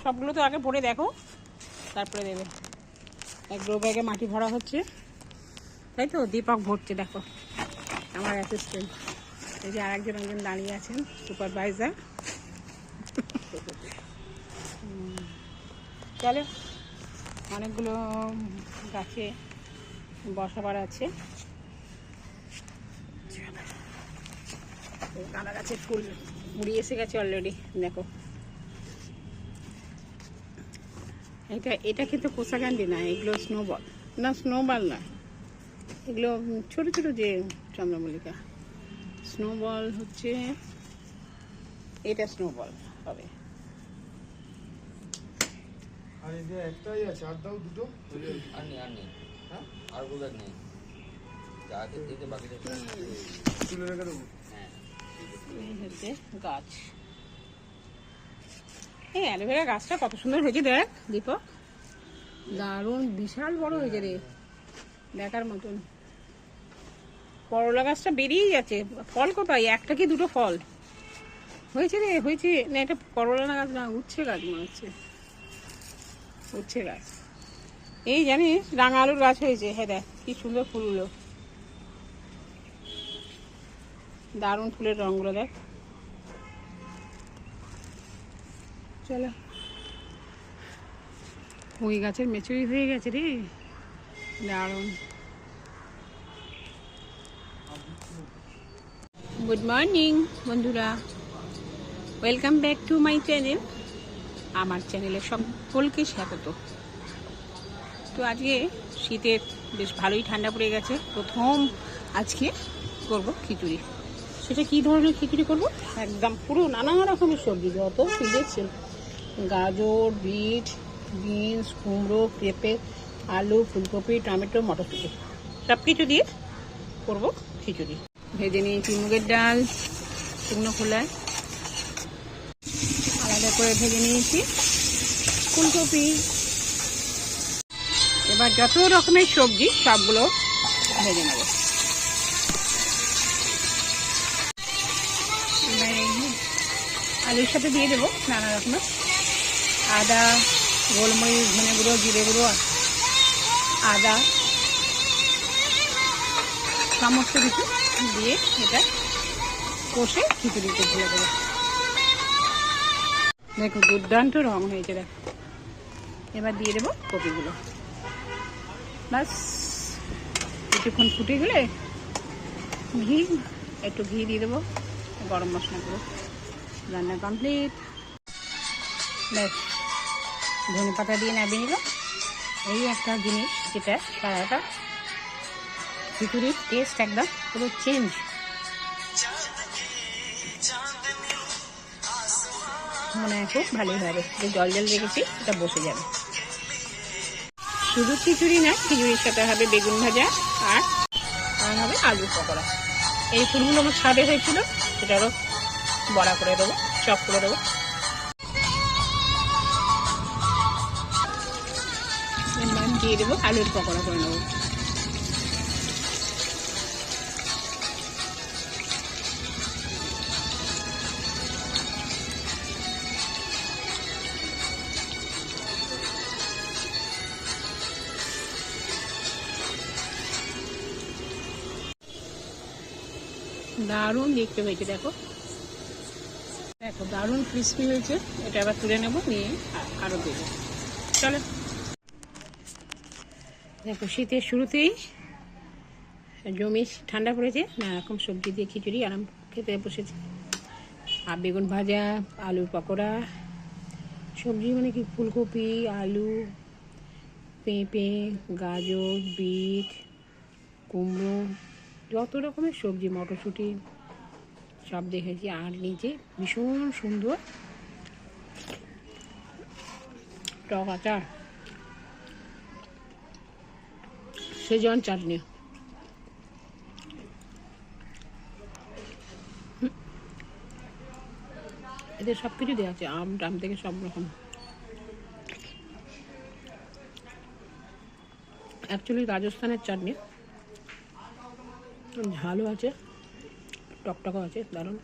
সবগুলো তো আগে ভরে দেখো, তারপরে দেবে। এক গ্রো ব্যাগে মাটি ভরা হচ্ছে, তাই তো। দীপক ভরছে, দেখো আমার অ্যাসিস্ট্যান্ট। এই যে আরেকজন দাঁড়িয়ে আছেন, সুপারভাইজার। চলো, অনেকগুলো গাছে বসাবার আছে। গাঁদা গাছের ফুল মুড়ি এসে গেছে অলরেডি, দেখো। এটা কিন্তু কোষাকান্ডি না, এগুলো স্নোবল না, স্নোবল না, এগুলো ছোট ছোট যে চন্দ্রমল্লিকা। স্নোবল হচ্ছে এটা, স্নোবল হবে। আর এই যে একটাই আছে, আর দাও দুটো। আর নেই, আর নেই, হ্যাঁ আর গুলো নেই, যা আছে দিতে বাকিটা তুলে রেখে দেবো। হ্যাঁ, এই হচ্ছে গাছ। এই অ্যালোভেরা গাছটা কত সুন্দর হয়েছে দেখ দীপক, দারুণ বিশাল বড় হয়েছে রে, দেখার মতন। করলা গাছটা বেরিয়েই যাচ্ছে, ফল কোথায়? একটা কি দুটো ফল হয়েছে রে? হয়েছে না, এটা করলা গাছ না, উচ্ছে গাছ মনে হচ্ছে, উচ্ছে গাছ। এই জানিস রাঙা আলুর গাছ হয়েছে, হ্যাঁ দেখ কি সুন্দর ফুলগুলো, দারুণ ফুলের রঙগুলো দেখ। চলো, ওই গাছের মেচুরি হয়ে গেছে রে, দারুণ। গুড মর্নিং বন্ধুরা, welcome back to my channel. আমার চ্যানেলে সকলকে স্বাগত। তো আজকে শীতের বেশ ভালোই ঠান্ডা পড়ে গেছে, প্রথম আজকে করব খিচুড়ি। সেটা কী ধরনের খিচুড়ি করব? একদম পুরো নানা রকমের সবজি, যত কি দেখছেন, গাজর, বিট, বিনস, কুমড়ো, পেঁপে, আলু, ফুলকপি, টমেটো, মটরশুঁটি, সব কিছু দিয়ে করব খিচুড়ি। ভেজে নিয়েছি মুগের ডাল শুকনো খোলায়, আলাদা করে ভেজে নিয়েছি ফুলকপি। এবার যত রকমের সবজি সবগুলো ভেজে নেব। আলুর সাথে দিয়ে দেবো নানা রকমের আদা, গোলমরিচ, ধনে গুঁড়ো, জিরে গুঁড়ো, আদা, সমস্ত কিছু দিয়ে এটা কষে খিচুড়িতে ঢেলে দেবো। দেখো দুর্দান্ত রং হয়েছে, দেখো। এবার দিয়ে দেবো কপিগুলো, বাস। কিছুক্ষণ ফুটে গেলে একটু ঘি দিয়ে দেবো, গরম মশলা গুলো, রান্না কমপ্লিট। ব্যাস, ধনে পাতা দিয়ে নামিয়ে নিল। এই একটা জিনিস যেটা সারাটা খিচুড়ির টেস্ট একদম পুরো চেঞ্জ। মনে হয় খুব ভালোই হবে, যে জল জল রেখেছি এটা বসে যাবে। শুধু খিচুড়ি না, খিচুড়ির সাথে হবে বেগুন ভাজা আর হবে আলুর পকোড়া। এই ফুলগুলো আমার ছাদে হয়েছিল, সেটারও বড়া করে দেবো, চপ করে দেবো। দিয়ে দেবো আলুর পকোড়া করে নেবো। দারুণ দেখতে হয়েছে, দেখো দেখো, দারুণ ক্রিস্পি হয়েছে। এটা আবার তুলে নেবো, নিয়ে আরও দেবো। চলো, দেখো শীতের শুরুতেই জমি ঠান্ডা পড়েছে, নানা রকম সবজি দিয়ে খিচুড়ি আরাম খেতে বসেছে। আর বেগুন ভাজা, আলুর পকোড়া, সবজি মানে কি ফুলকপি, আলু, পেঁপে, গাজর, বিট, কুমড়ো, যত রকমের সবজি, মটরশুঁটি সব দেখেছি। আর নিচে ভীষণ সুন্দর টক আচার, সেজন চাটনি। এদের সব কিছু দেওয়া আছে, আম টাম থেকে সব রকম। অ্যাকচুয়ালি রাজস্থানের চাটনি, ঝালও আছে, টকটকও আছে, দারুণ।